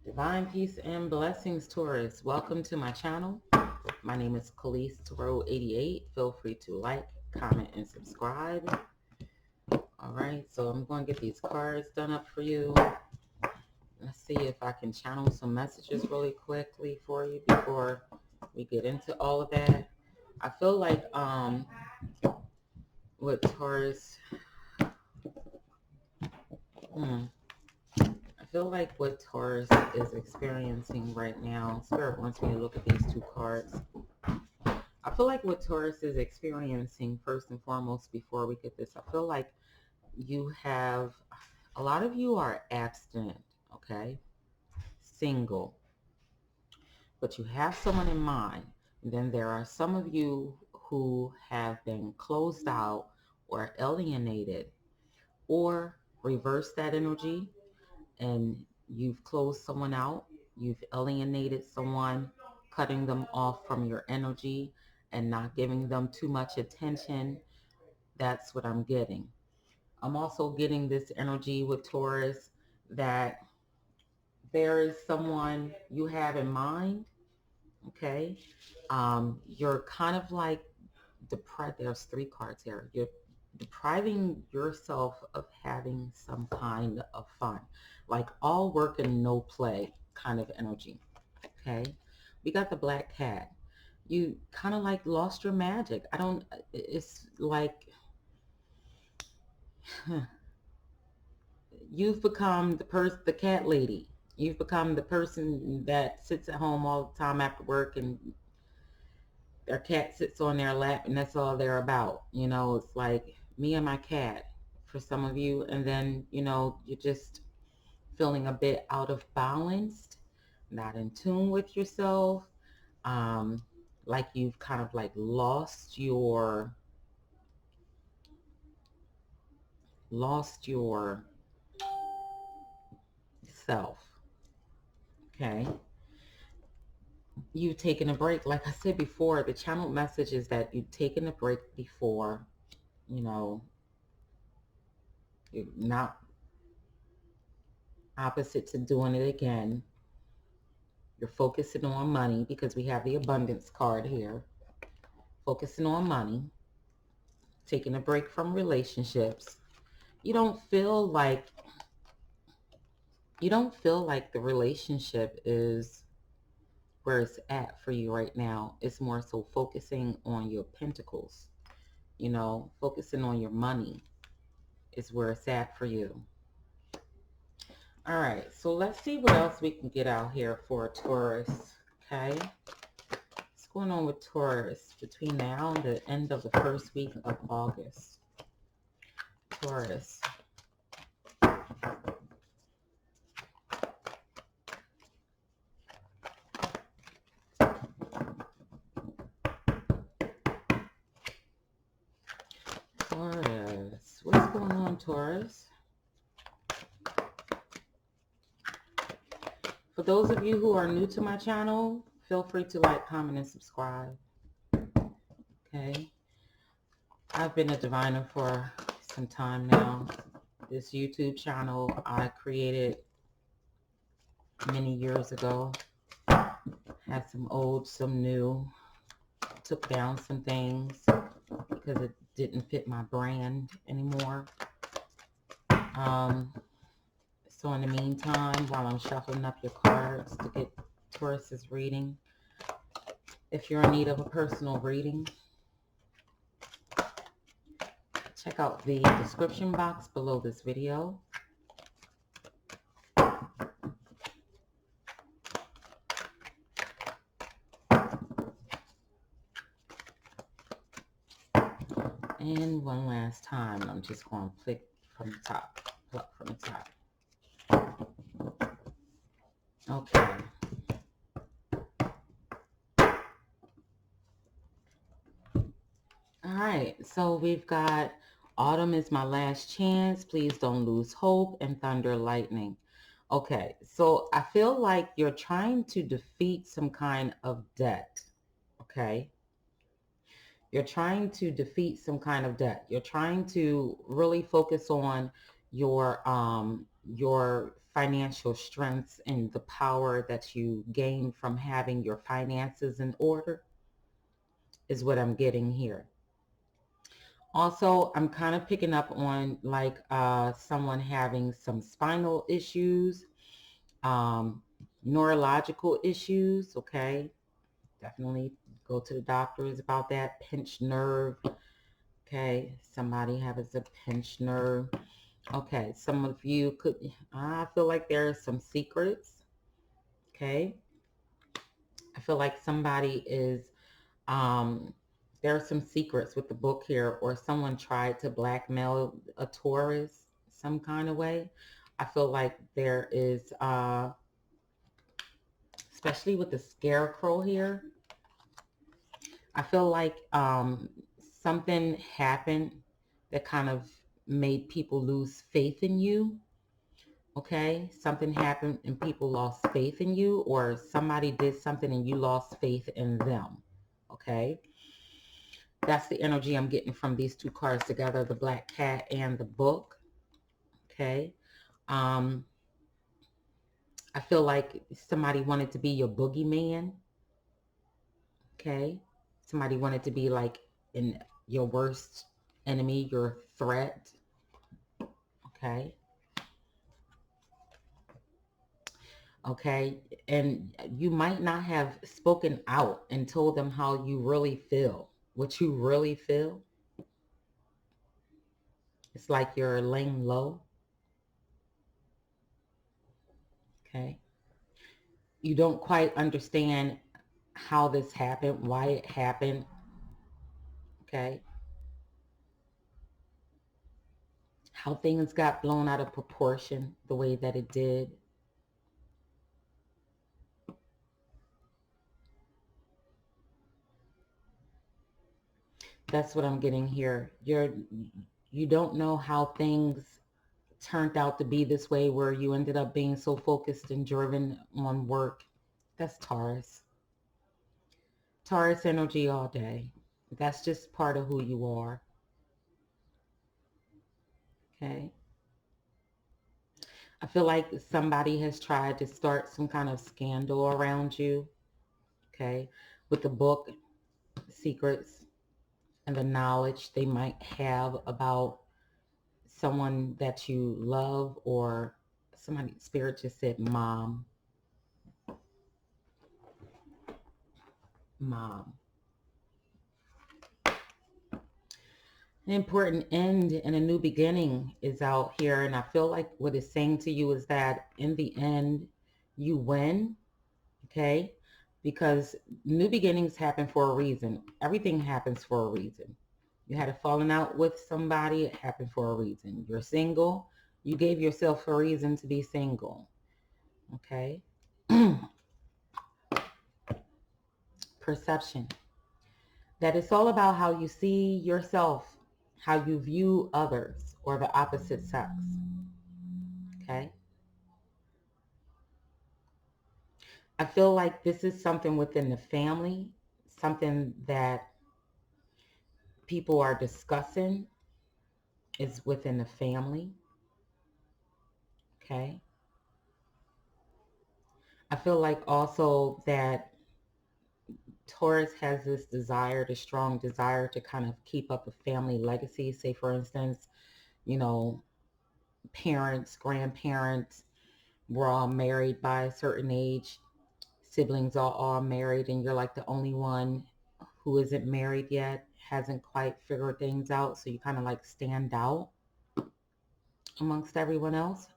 Divine peace and blessings, Taurus. Welcome to my channel. My name is Collease88. Feel free to like, comment, and subscribe. All right, so I'm going to get these cards done up for you. Let's see if I can channel some messages really quickly for you before we get into all of that. I feel like with Taurus, I feel like what Taurus is experiencing right now, Spirit wants me to look at these two cards. I feel like what Taurus is experiencing, first and foremost, before we get this, I feel like you have, a lot of you are abstinent, okay? Single. But you have someone in mind. And then there are some of you who have been closed out or alienated, or reverse that energy and you've closed someone out, you've alienated someone, cutting them off from your energy and not giving them too much attention. That's what I'm getting. I'm also getting this energy with Taurus that there is someone you have in mind, okay? You're kind of like deprived. There's three cards here. You're depriving yourself of having some kind of fun, like all work and no play kind of energy, okay? We got the black cat. You kind of like lost your magic. It's like you've become the cat lady. You've become the person that sits at home all the time after work and their cat sits on their lap and that's all they're about. It's like me and my cat for some of you. And then, you're just feeling a bit out of balance, not in tune with yourself. Like you've kind of like lost your self. Okay. You've taken a break. Like I said before, the channel message is that you've taken a break before, you know, you're not opposite to doing it again. You're focusing on money because we have the abundance card here. Focusing on money, taking a break from relationships. You don't feel like the relationship is where it's at for you right now. It's more so focusing on your pentacles, focusing on your money is where it's at for you. All right, so let's see what else we can get out here for Taurus, okay? What's going on with Taurus between now and the end of the first week of August? Taurus. Taurus. What's going on, Taurus? For those of you who are new to my channel, feel free to like, comment, and subscribe. Okay. I've been a diviner for some time now. This YouTube channel I created many years ago. Had some old, some new. Took down some things because it didn't fit my brand anymore. So in the meantime, while I'm shuffling up your cards to get Taurus's reading, if you're in need of a personal reading, check out the description box below this video. And one last time, I'm just going to pluck from the top. Okay. All right, so we've got autumn is my last chance. Please don't lose hope, and thunder, lightning. Okay, so I feel like you're trying to defeat some kind of debt. Okay. You're trying to defeat some kind of debt. You're trying to really focus on your financial strengths and the power that you gain from having your finances in order is what I'm getting here. Also, I'm kind of picking up on like someone having some spinal issues, um, neurological issues, okay? Definitely go to the doctors about that. Pinched nerve, okay? Somebody has a pinched nerve. Okay, some of you could, I feel like there are some secrets, okay? I feel like somebody is, there are some secrets with the book here, or someone tried to blackmail a Taurus some kind of way. I feel like there is, especially with the scarecrow here, I feel like something happened that kind of made people lose faith in you. Okay, something happened and people lost faith in you, or somebody did something and you lost faith in them. Okay, that's the energy I'm getting from these two cards together, the Black Cat and the book. Okay, um, I feel like somebody wanted to be your boogeyman. Okay, somebody wanted to be like in your worst enemy, your threat. Okay. Okay, and you might not have spoken out and told them how you really feel, what you really feel. It's like you're laying low. Okay, you don't quite understand how this happened, why it happened. Okay, how things got blown out of proportion the way that it did. That's what I'm getting here. You don't know how things turned out to be this way, where you ended up being so focused and driven on work. That's Taurus. Taurus energy all day. That's just part of who you are. Okay. I feel like somebody has tried to start some kind of scandal around you. Okay. With the book, secrets, and the knowledge they might have about someone that you love, or somebody, spirit just said mom. Mom. An important end and a new beginning is out here. And I feel like what it's saying to you is that in the end, you win. Okay? Because new beginnings happen for a reason. Everything happens for a reason. You had a falling out with somebody, it happened for a reason. You're single, you gave yourself a reason to be single. Okay? Perception. That it's all about how you see yourself, how you view others or the opposite sex. Okay? I feel like this is something within the family, something that people are discussing is within the family. Okay? I feel like also that Taurus has this desire, the strong desire to kind of keep up a family legacy. Say, for instance, you know, parents, grandparents were all married by a certain age. Siblings are all married, and you're like the only one who isn't married yet, hasn't quite figured things out. So you kind of like stand out amongst everyone else.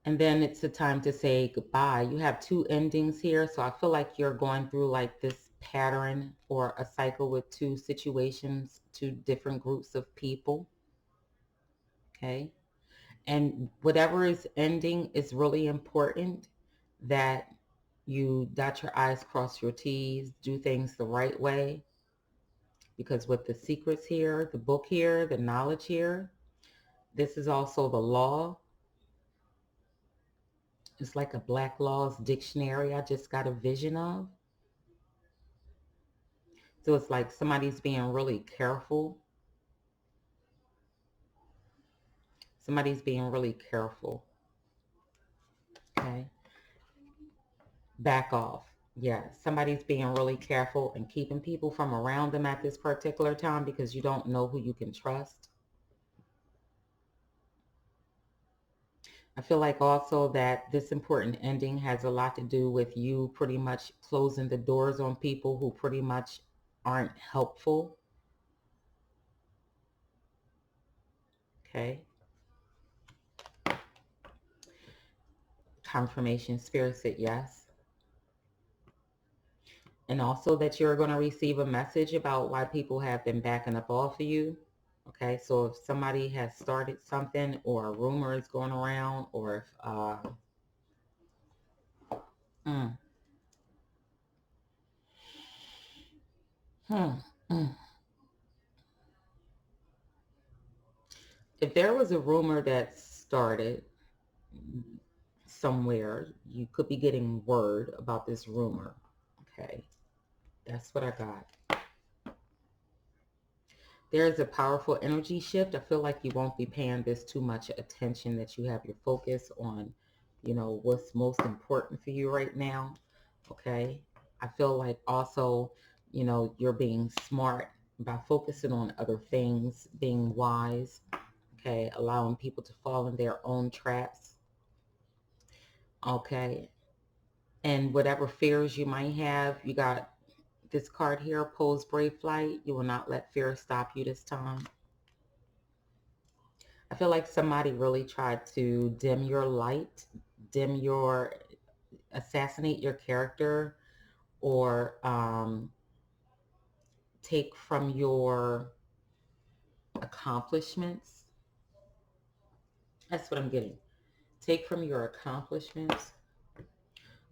And then it's the time to say goodbye. You have two endings here. So I feel like you're going through like this pattern or a cycle with two situations, two different groups of people. Okay. And whatever is ending is really important that you dot your I's, cross your T's, do things the right way. Because with the secrets here, the book here, the knowledge here, this is also the law. It's like a Black Laws dictionary I just got a vision of. So it's like somebody's being really careful. Somebody's being really careful. Okay. Back off. Yeah, somebody's being really careful and keeping people from around them at this particular time because you don't know who you can trust. I feel like also that this important ending has a lot to do with you pretty much closing the doors on people who pretty much aren't helpful. Okay. Confirmation, Spirit said yes. And also that you're going to receive a message about why people have been backing up off of you. Okay, so if somebody has started something or a rumor is going around, or if mm, hmm, mm. If there was a rumor that started somewhere, you could be getting word about this rumor. Okay, that's what I got. There's a powerful energy shift. I feel like you won't be paying this too much attention, that you have your focus on, you know, what's most important for you right now. Okay. I feel like also, you know, you're being smart by focusing on other things, being wise. Okay. Allowing people to fall in their own traps. Okay. And whatever fears you might have, you got this card here, pose brave flight. You will not let fear stop you this time. I feel like somebody really tried to dim your light, dim your, assassinate your character, or take from your accomplishments. That's what I'm getting. Take from your accomplishments.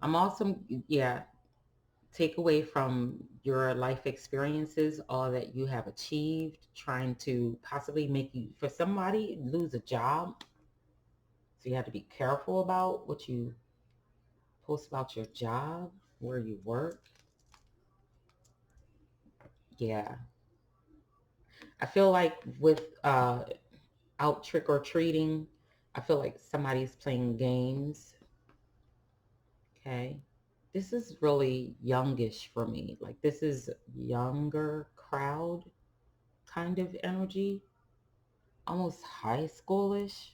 I'm also, yeah, take away from your life experiences, all that you have achieved, trying to possibly make you, for somebody, lose a job. So you have to be careful about what you post about your job, where you work. Yeah. I feel like with out trick-or-treating, I feel like somebody's playing games. Okay. This is really youngish for me. Like, this is younger crowd kind of energy. Almost high schoolish.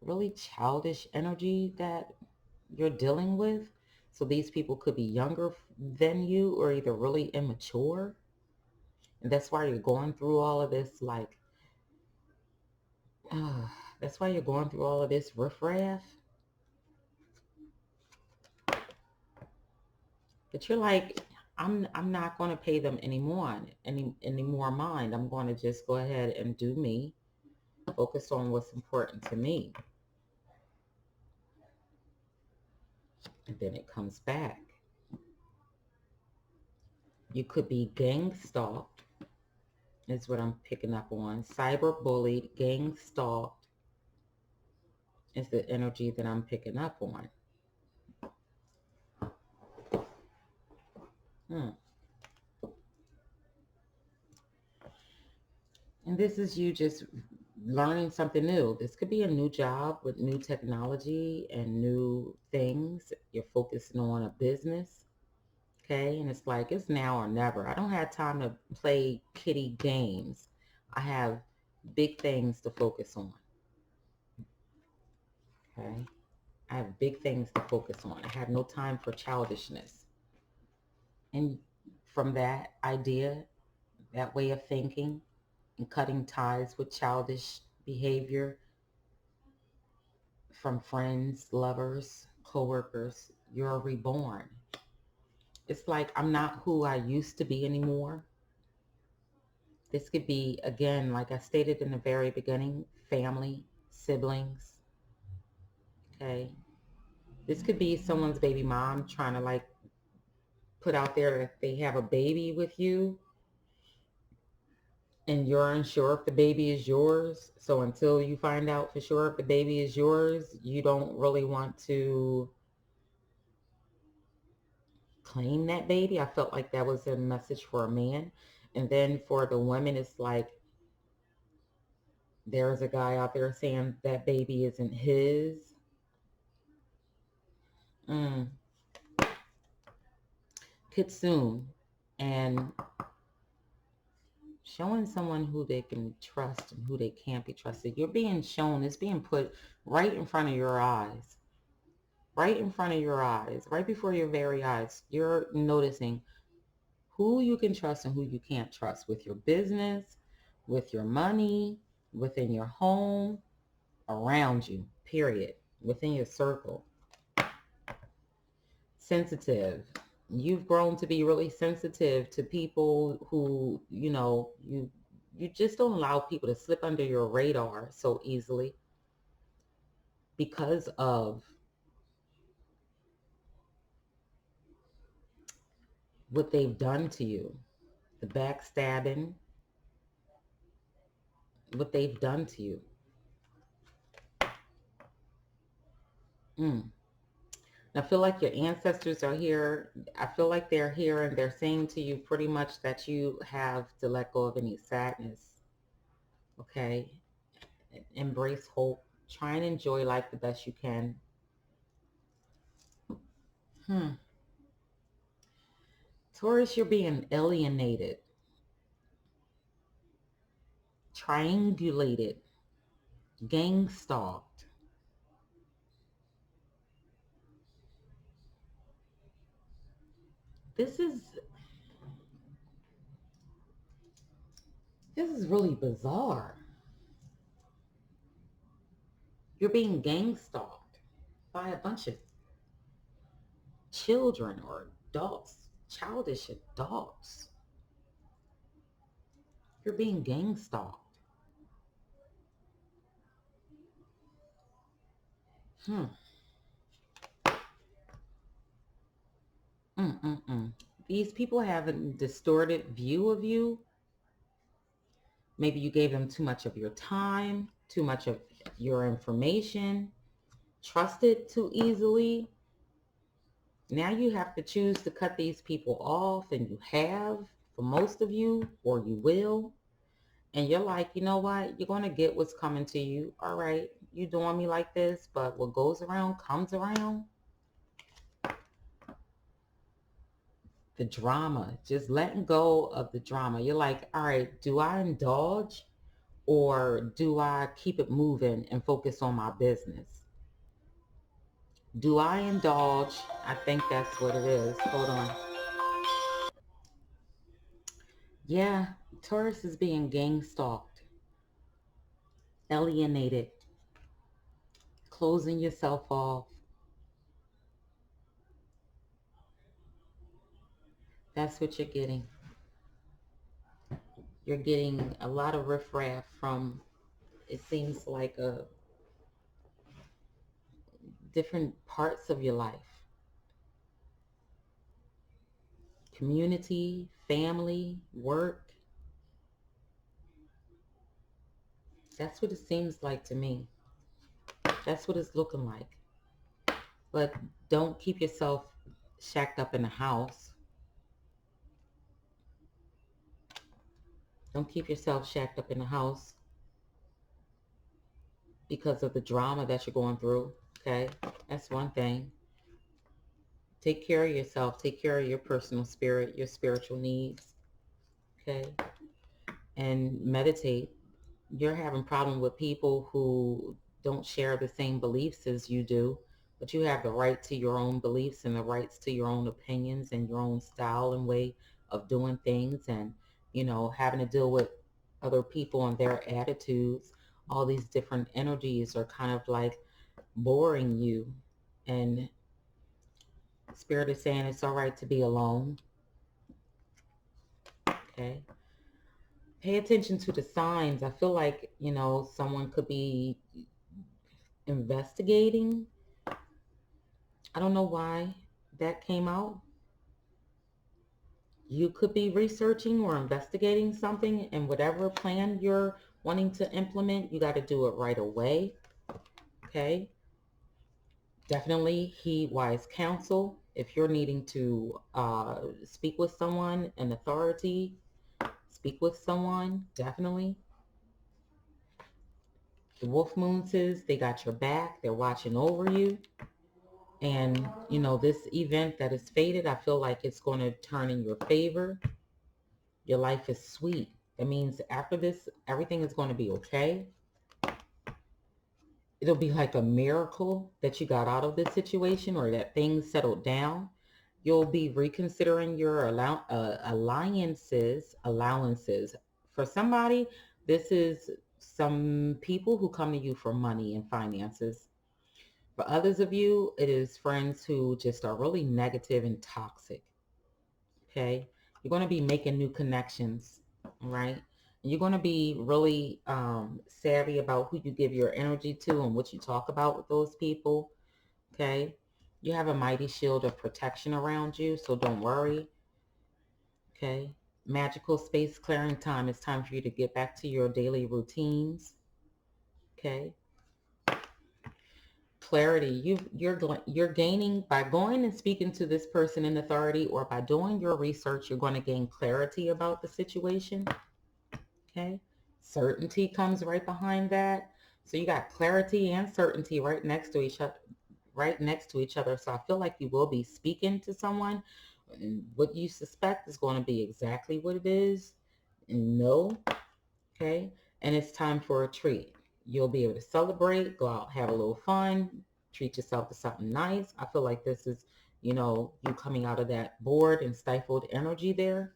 Really childish energy that you're dealing with. So these people could be younger than you, or either really immature. And that's why you're going through all of this, like, that's why you're going through all of this riffraff. But you're like, I'm not going to pay them any more mind. I'm going to just go ahead and do me. Focus on what's important to me. And then it comes back. You could be gang stalked, is what I'm picking up on. Cyber bullied, gang stalked is the energy that I'm picking up on. And this is you just learning something new. This could be a new job with new technology and new things. You're focusing on a business. Okay. And it's like, it's now or never. I don't have time to play kiddie games. I have big things to focus on. Okay. I have big things to focus on. I have no time for childishness. And from that idea, that way of thinking, and cutting ties with childish behavior from friends, lovers, coworkers, you're reborn. It's like, I'm not who I used to be anymore. This could be, again, like I stated in the very beginning, family, siblings. Okay. This could be someone's baby mom trying to, like, put out there that they have a baby with you, and you're unsure if the baby is yours. So until you find out for sure if the baby is yours, you don't really want to claim that baby. I felt like that was a message for a man. And then for the women, it's like, There's a guy out there saying that baby isn't his. Kitsune. And showing someone who they can trust and who they can't be trusted. You're being shown, it's being put right in front of your eyes. Right in front of your eyes. Right before your very eyes. You're noticing who you can trust and who you can't trust with your business, with your money, within your home, around you, period. Within your circle. Sensitive. You've grown to be really sensitive to people who, you just don't allow people to slip under your radar so easily because of what they've done to you. The backstabbing, what they've done to you. I feel like your ancestors are here. I feel like they're here and they're saying to you pretty much that you have to let go of any sadness. Okay? Embrace hope. Try and enjoy life the best you can. Taurus, you're being alienated, triangulated, gang stalked. This is really bizarre. You're being gang stalked by a bunch of children or adults, childish adults. You're being gang stalked. These people have a distorted view of you. Maybe you gave them too much of your time, too much of your information, trusted too easily. Now you have to choose to cut these people off, and you have for most of you, or you will. And you're like, you know what? You're going to get what's coming to you. All right, you doing me like this, but what goes around comes around. The drama, just letting go of the drama. You're like, all right, do I indulge or do I keep it moving and focus on my business? Do I indulge? I think that's what it is. Hold on. Yeah, Taurus is being gang stalked, alienated, closing yourself off. That's what you're getting. You're getting a lot of riffraff from, it seems like, different parts of your life. Community, family, work. That's what it seems like to me. That's what it's looking like. But don't keep yourself shacked up in the house. Don't keep yourself shacked up in the house because of the drama that you're going through. Okay? That's one thing. Take care of yourself. Take care of your personal spirit, your spiritual needs. Okay? And meditate. You're having problem with people who don't share the same beliefs as you do, but you have the right to your own beliefs and the rights to your own opinions and your own style and way of doing things, and having to deal with other people and their attitudes. All these different energies are kind of like boring you, and Spirit is saying it's all right to be alone. Okay, pay attention to the signs. I feel like someone could be investigating. I don't know why that came out. You could be researching or investigating something, and whatever plan you're wanting to implement, you got to do it right away. Okay? Definitely heed wise counsel. If you're needing to speak with someone, an authority, speak with someone, definitely. The wolf moon says they got your back. They're watching over you. And, this event that is fated, I feel like it's going to turn in your favor. Your life is sweet. That means after this, everything is going to be okay. It'll be like a miracle that you got out of this situation or that things settled down. You'll be reconsidering your allowances. For somebody, this is some people who come to you for money and finances. For others of you, it is friends who just are really negative and toxic. Okay? You're going to be making new connections, right? And you're going to be really savvy about who you give your energy to and what you talk about with those people. Okay? You have a mighty shield of protection around you, so don't worry. Okay? Magical space clearing time. It's time for you to get back to your daily routines. Okay? Clarity. You're gaining by going and speaking to this person in authority, or by doing your research, you're going to gain clarity about the situation. Okay, certainty comes right behind that. So you got clarity and certainty right next to each other. So I feel like you will be speaking to someone, and what you suspect is going to be exactly what it is. No. Okay, and it's time for a treat. You'll be able to celebrate, go out, have a little fun, treat yourself to something nice. I feel like this is, you coming out of that bored and stifled energy there.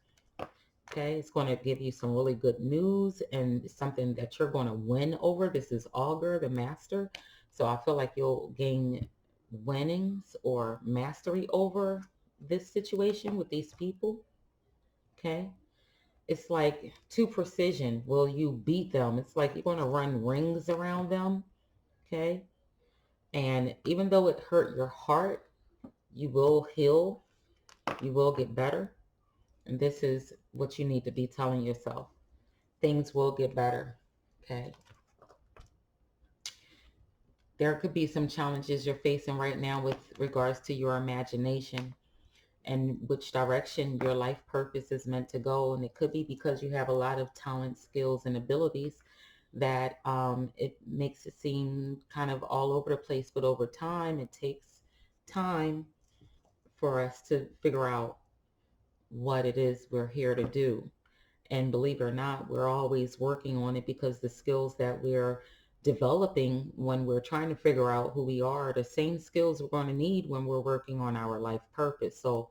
Okay, it's going to give you some really good news and something that you're going to win over. This is Augur, the master. So I feel like you'll gain winnings or mastery over this situation with these people. Okay, it's like to precision. Will you beat them? It's like you're going to run rings around them. Okay, and even though it hurt your heart, you will heal. You will get better. And this is what you need to be telling yourself. Things will get better. Okay. There could be some challenges you're facing right now with regards to your imagination and which direction your life purpose is meant to go. And it could be because you have a lot of talent, skills, and abilities that it makes it seem kind of all over the place. But over time, it takes time for us to figure out what it is we're here to do. And believe it or not, we're always working on it, because the skills that we're developing when we're trying to figure out who we are the same skills we're going to need when we're working on our life purpose. So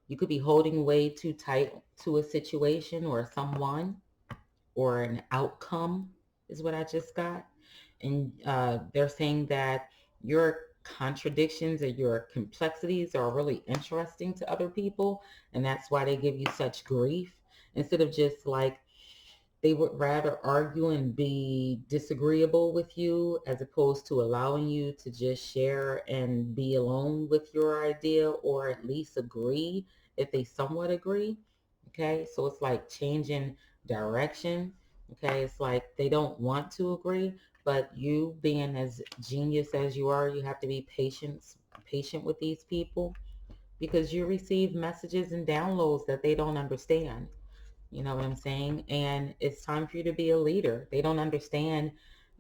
you could be holding way too tight to a situation or someone or an outcome is what I just got. And they're saying that your contradictions or your complexities are really interesting to other people, and that's why they give you such grief, instead of just like they would rather argue and be disagreeable with you as opposed to allowing you to just share and be alone with your idea, or at least agree if they somewhat agree. Okay, so it's like changing direction. Okay, it's like they don't want to agree, but you being as genius as you are, you have to be patient with these people, because you receive messages and downloads that they don't understand. You know what I'm saying? And it's time for you to be a leader. They don't understand,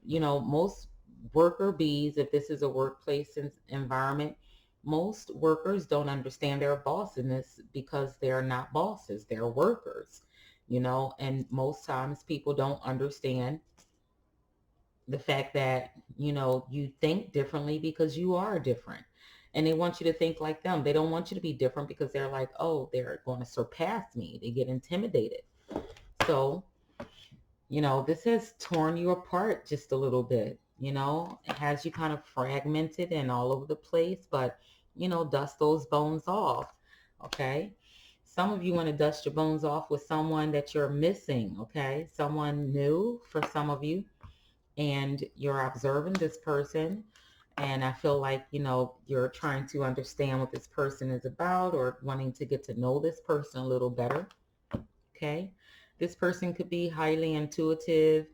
most worker bees, if this is a workplace environment, most workers don't understand their boss in this, because they're not bosses, they're workers, and most times people don't understand the fact that, you think differently because you are different. And they want you to think like them. They don't want you to be different because they're like, oh, they're going to surpass me. They get intimidated. So, this has torn you apart just a little bit, it has you kind of fragmented and all over the place, but, dust those bones off. Okay. Some of you want to dust your bones off with someone that you're missing. Okay. Someone new for some of you, and you're observing this person. And I feel like, you're trying to understand what this person is about, or wanting to get to know this person a little better. Okay. This person could be highly intuitive,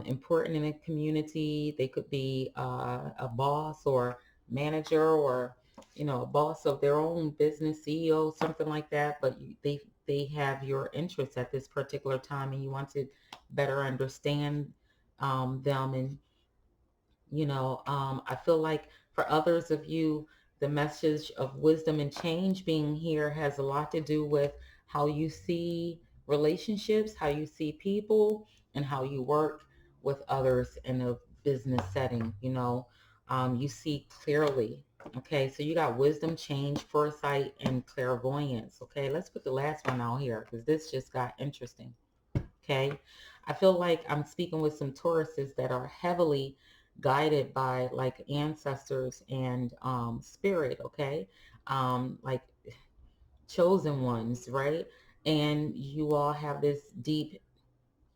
important in a community. They could be a boss or manager, or, a boss of their own business, CEO, something like that. But they have your interests at this particular time, and you want to better understand them. And I feel like for others of you, the message of wisdom and change being here has a lot to do with how you see relationships, how you see people, and how you work with others in a business setting. You see clearly. Okay, so you got wisdom, change, foresight, and clairvoyance. Okay, let's put the last one out here because this just got interesting. Okay, I feel like I'm speaking with some Tauruses that are heavily guided by like ancestors and spirit. Okay, like chosen ones, right? And you all have this deep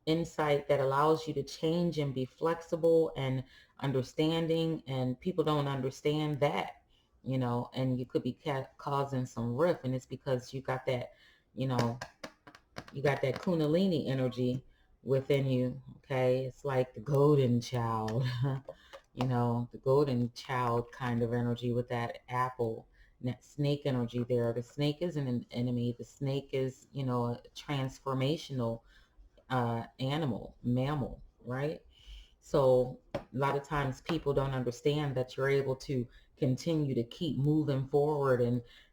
insight that allows you to change and be flexible and understanding, and people don't understand that. And you could be causing some rift, and it's because you know you got that kundalini energy within you. Okay, it's like the golden child. The golden child kind of energy with that apple and that snake energy there. The snake isn't an enemy. The snake is a transformational animal, mammal, right? So a lot of times people don't understand that you're able to continue to keep moving forward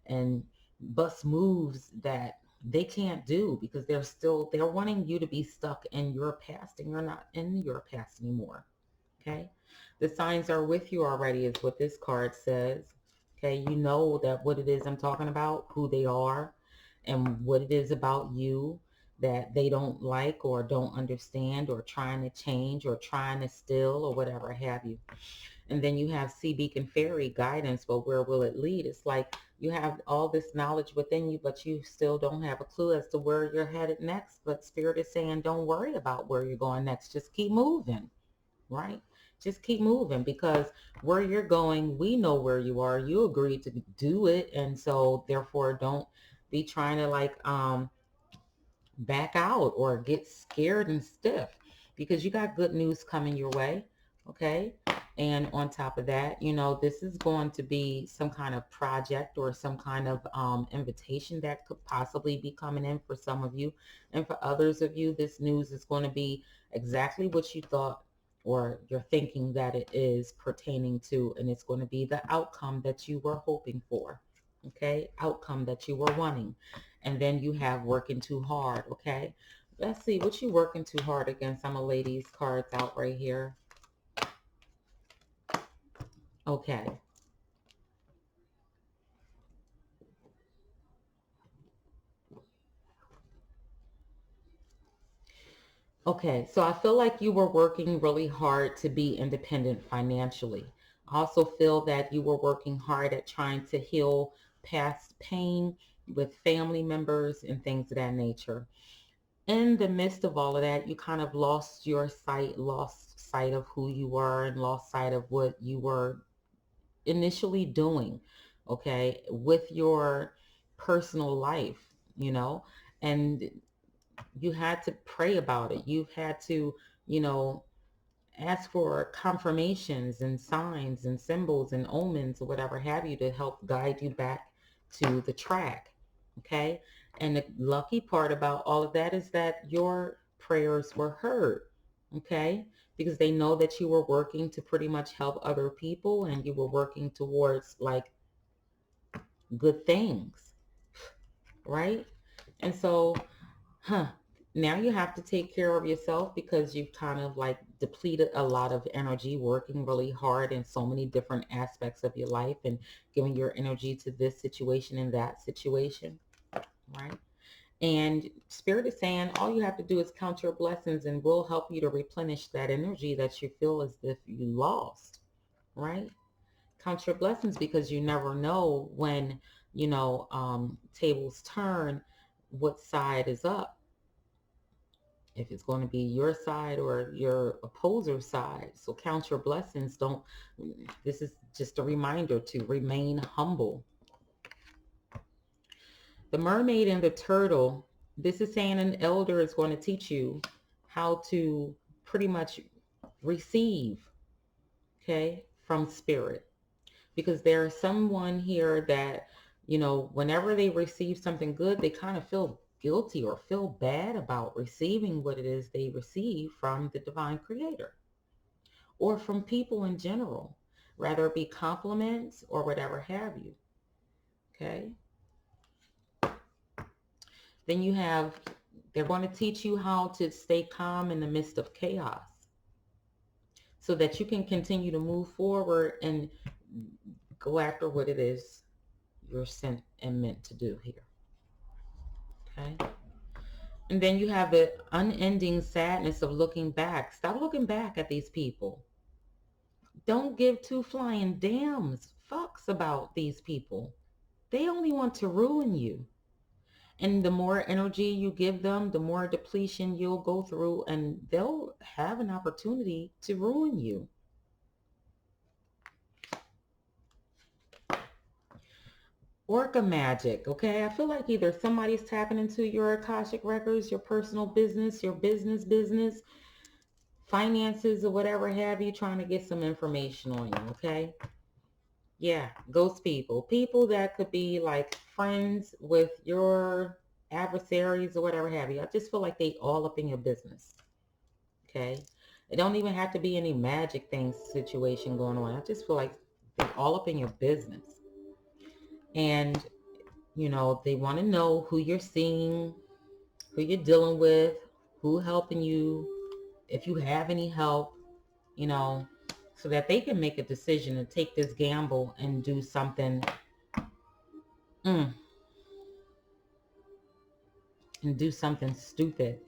and bust moves that they can't do because they're wanting you to be stuck in your past, and you're not in your past anymore. Okay, the signs are with you already is what this card says. Okay, you know that what it is I'm talking about, who they are, and what it is about you that they don't like or don't understand or trying to change or trying to steal or whatever have you. And then you have Sea Beacon Fairy guidance, but where will it lead? It's like you have all this knowledge within you, but you still don't have a clue as to where you're headed next. But Spirit is saying, don't worry about where you're going next. Just keep moving, right? Just keep moving, because where you're going, we know where you are. You agreed to do it. And so therefore don't be trying to back out or get scared and stiff, because you got good news coming your way. Okay. And on top of that, this is going to be some kind of project or some kind of invitation that could possibly be coming in for some of you. And for others of you, this news is going to be exactly what you thought or you're thinking that it is pertaining to. And it's going to be the outcome that you were hoping for. Okay. Outcome that you were wanting. And then you have working too hard. Okay. Let's see what you working too hard against. I'm a ladies cards out right here. Okay. Okay, so I feel like you were working really hard to be independent financially. I also feel that you were working hard at trying to heal past pain with family members and things of that nature. In the midst of all of that, you kind of lost sight of who you were and lost sight of what you were initially doing, okay, with your personal life, and you had to pray about it. You've had to, you know, ask for confirmations and signs and symbols and omens or whatever have you to help guide you back to the track. Okay. And the lucky part about all of that is that your prayers were heard. Okay. Because they know that you were working to pretty much help other people and you were working towards like good things. Right. And so now you have to take care of yourself because you've kind of like depleted a lot of energy working really hard in so many different aspects of your life and giving your energy to this situation and that situation, right? And Spirit is saying all you have to do is count your blessings and we'll help you to replenish that energy that you feel as if you lost, right? Count your blessings because you never know when, tables turn, what side is up, if it's going to be your side or your opposer's side. So count your blessings. This is just a reminder to remain humble. The mermaid and the turtle, this is saying an elder is going to teach you how to pretty much receive, okay, from spirit. Because there's someone here that, whenever they receive something good, they kind of feel guilty or feel bad about receiving what it is they receive from the divine creator. or from people in general, rather it be compliments or whatever have you. Okay. Then you have, they're going to teach you how to stay calm in the midst of chaos so that you can continue to move forward and go after what it is you're sent and meant to do here. Okay. And then you have the unending sadness of looking back. Stop looking back at these people. Don't give two flying damns fucks about these people. They only want to ruin you. And the more energy you give them, the more depletion you'll go through, and they'll have an opportunity to ruin you. Orca magic, okay? I feel like either somebody's tapping into your Akashic records, your personal business, your business, finances, or whatever have you, trying to get some information on you, okay? Yeah, ghost people. People that could be like friends with your adversaries or whatever have you. I just feel like they all up in your business, okay? It don't even have to be any magic things situation going on. I just feel like they're all up in your business. And they want to know who you're seeing, who you're dealing with, who helping you, if you have any help, so that they can make a decision and take this gamble and do something, and do something stupid.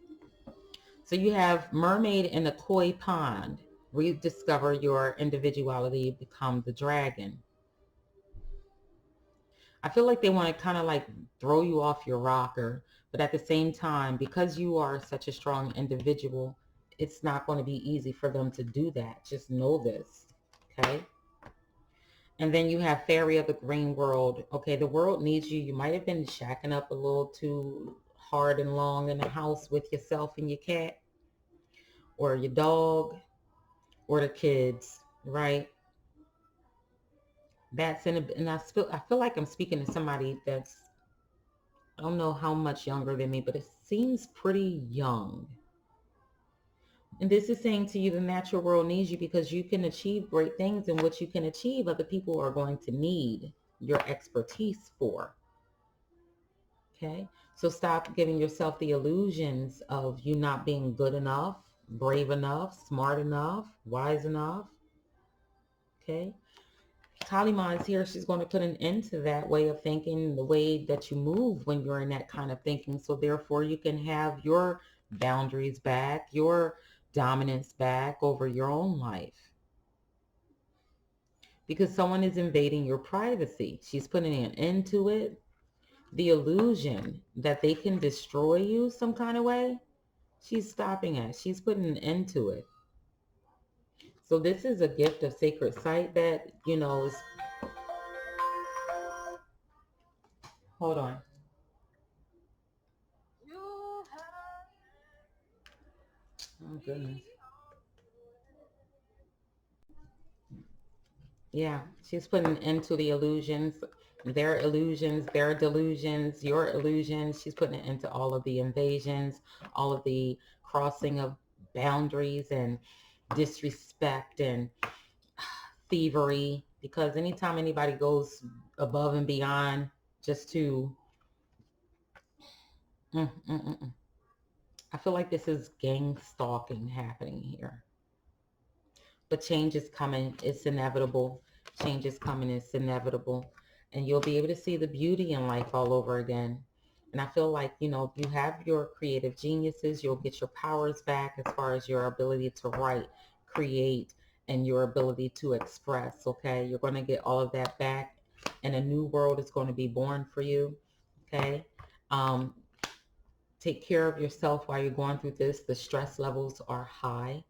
So you have mermaid in a koi pond. Rediscover your individuality, become the dragon. I feel like they want to kind of like throw you off your rocker, but at the same time, because you are such a strong individual, it's not going to be easy for them to do that. Just know this, okay? And then you have fairy of the green world. Okay, the world needs you. You might have been shacking up a little too hard and long in the house with yourself and your cat or your dog or the kids, right? That's and I feel like I'm speaking to somebody that's, I don't know how much younger than me, but it seems pretty young. And this is saying to you, the natural world needs you because you can achieve great things, and what you can achieve, other people are going to need your expertise for. Okay? So stop giving yourself the illusions of you not being good enough, brave enough, smart enough, wise enough. Okay? Kalima is here. She's going to put an end to that way of thinking, the way that you move when you're in that kind of thinking. So therefore you can have your boundaries back, your dominance back over your own life. Because someone is invading your privacy. She's putting an end to it. The illusion that they can destroy you some kind of way, she's stopping it. She's putting an end to it. So this is a gift of sacred sight that, is... Hold on. Oh, goodness. Yeah, she's putting an end to the illusions, their delusions, your illusions. She's putting an end to all of the invasions, all of the crossing of boundaries and disrespect and thievery. Because anytime anybody goes above and beyond just to... I feel like this is gang stalking happening here. But change is coming. It's inevitable. Change is coming. It's inevitable. And you'll be able to see the beauty in life all over again. And I feel like, you have your creative geniuses. You'll get your powers back as far as your ability to write, create, and your ability to express, okay? You're going to get all of that back. And a new world is going to be born for you, okay? Take care of yourself while you're going through this. The stress levels are high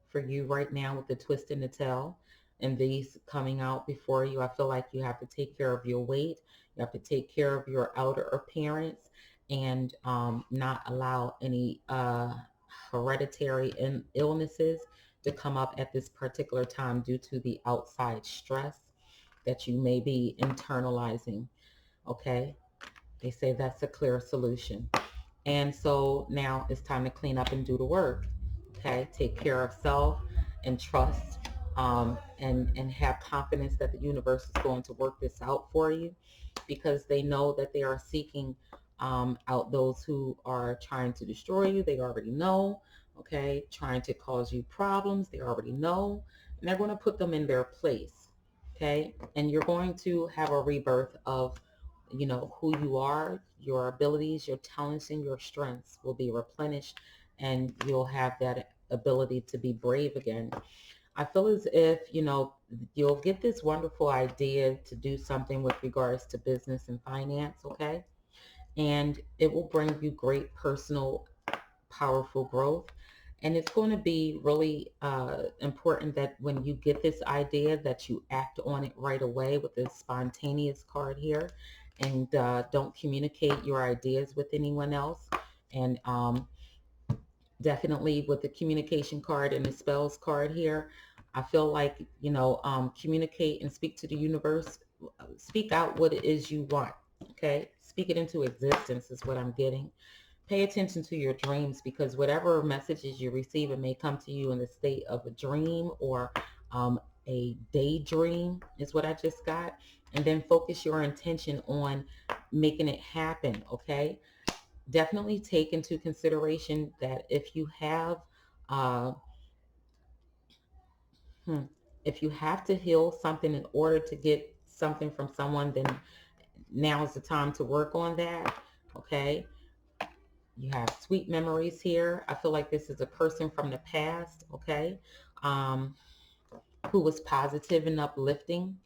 for you right now with the twist in the tail and these coming out before you. I feel like you have to take care of your weight. You have to take care of your outer appearance and not allow any hereditary illnesses to come up at this particular time due to the outside stress that you may be internalizing. Okay? They say that's a clear solution. And so now it's time to clean up and do the work. Okay, take care of self and trust and have confidence that the universe is going to work this out for you, because they know that they are seeking out those who are trying to destroy you. They already know, okay, trying to cause you problems. They already know, and they're going to put them in their place, okay? And you're going to have a rebirth of, who you are, your abilities, your talents, and your strengths will be replenished, and you'll have that ability to be brave again. I feel as if, you'll get this wonderful idea to do something with regards to business and finance, okay? And it will bring you great personal, powerful growth. And it's going to be really important that when you get this idea that you act on it right away with this spontaneous card here, and don't communicate your ideas with anyone else. And definitely with the communication card and the spells card here, I feel like, communicate and speak to the universe. Speak out what it is you want, okay? Speak it into existence is what I'm getting. Pay attention to your dreams, because whatever messages you receive, it may come to you in the state of a dream or a daydream is what I just got. And then focus your intention on making it happen, okay? Definitely take into consideration that uh, hmm, if you have to heal something in order to get something from someone, then now is the time to work on that, okay? You have sweet memories here. I feel like this is a person from the past, okay, um, who was positive and uplifting,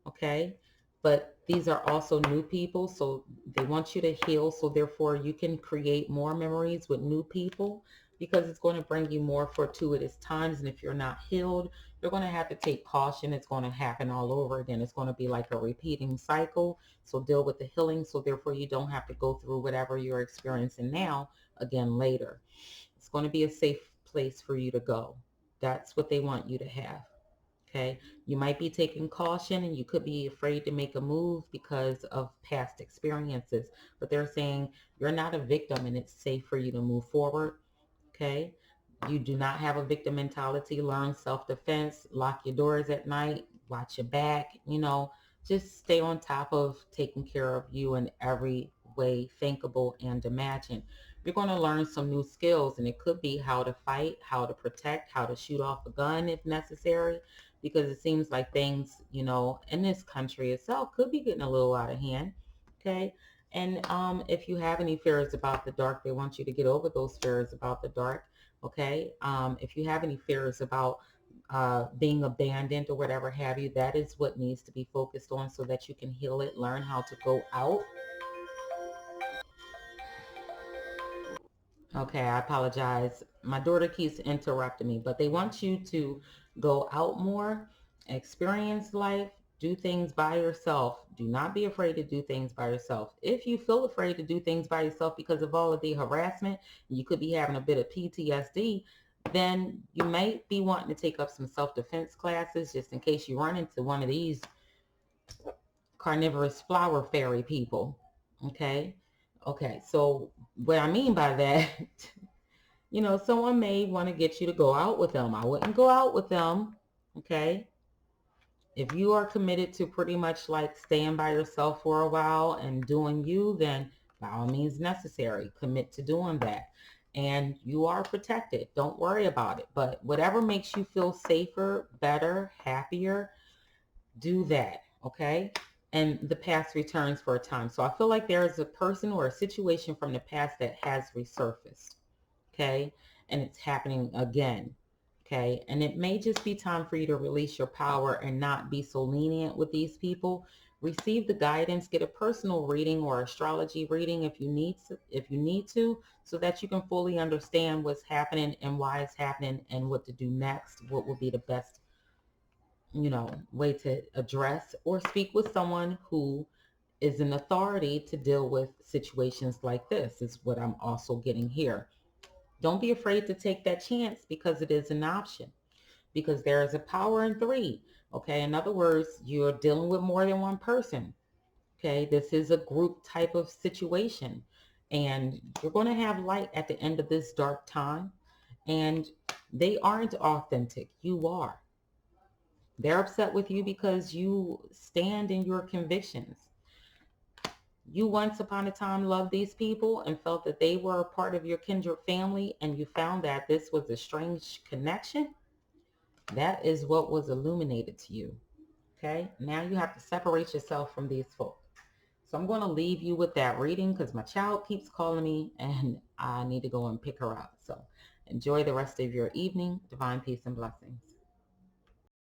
okay? But these are also new people, so they want you to heal, so therefore you can create more memories with new people, because it's going to bring you more fortuitous times. And if you're not healed, you're going to have to take caution. It's going to happen all over again. It's going to be like a repeating cycle. So deal with the healing, so therefore you don't have to go through whatever you're experiencing now again later. It's going to be a safe place for you to go. That's what they want you to have. Okay, you might be taking caution, and you could be afraid to make a move because of past experiences, but they're saying you're not a victim and it's safe for you to move forward. Okay, you do not have a victim mentality. Learn self-defense, lock your doors at night, watch your back, just stay on top of taking care of you in every way thinkable and imagined. You're going to learn some new skills, and it could be how to fight, how to protect, how to shoot off a gun if necessary, because it seems like things, in this country itself could be getting a little out of hand. Okay. And if you have any fears about the dark, they want you to get over those fears about the dark. Okay. If you have any fears about being abandoned or whatever have you, that is what needs to be focused on, so that you can heal it, learn how to go out. Okay, I apologize. My daughter keeps interrupting me, but they want you to go out more, experience life, do things by yourself. Do not be afraid to do things by yourself. If you feel afraid to do things by yourself because of all of the harassment, you could be having a bit of PTSD, then you might be wanting to take up some self-defense classes just in case you run into one of these carnivorous flower fairy people. Okay? Okay, so what I mean by that, someone may want to get you to go out with them. I wouldn't go out with them, okay? If you are committed to pretty much like staying by yourself for a while and doing you, then by all means necessary, commit to doing that. And you are protected. Don't worry about it. But whatever makes you feel safer, better, happier, do that, okay? And the past returns for a time. So I feel like there is a person or a situation from the past that has resurfaced, okay? And it's happening again, okay? And it may just be time for you to release your power and not be so lenient with these people. Receive the guidance, get a personal reading or astrology reading if you need to, so that you can fully understand what's happening and why it's happening and what to do next, what will be the best, way to address or speak with someone who is an authority to deal with situations like this, is what I'm also getting here. Don't be afraid to take that chance, because it is an option, because there is a power in three. Okay. In other words, you're dealing with more than one person. Okay. This is a group type of situation, and you're going to have light at the end of this dark time, and they aren't authentic. You are. They're upset with you because you stand in your convictions. You once upon a time loved these people and felt that they were a part of your kindred family, and you found that this was a strange connection. That is what was illuminated to you. Okay, now you have to separate yourself from these folk. So I'm going to leave you with that reading because my child keeps calling me and I need to go and pick her up. So enjoy the rest of your evening. Divine peace and blessings.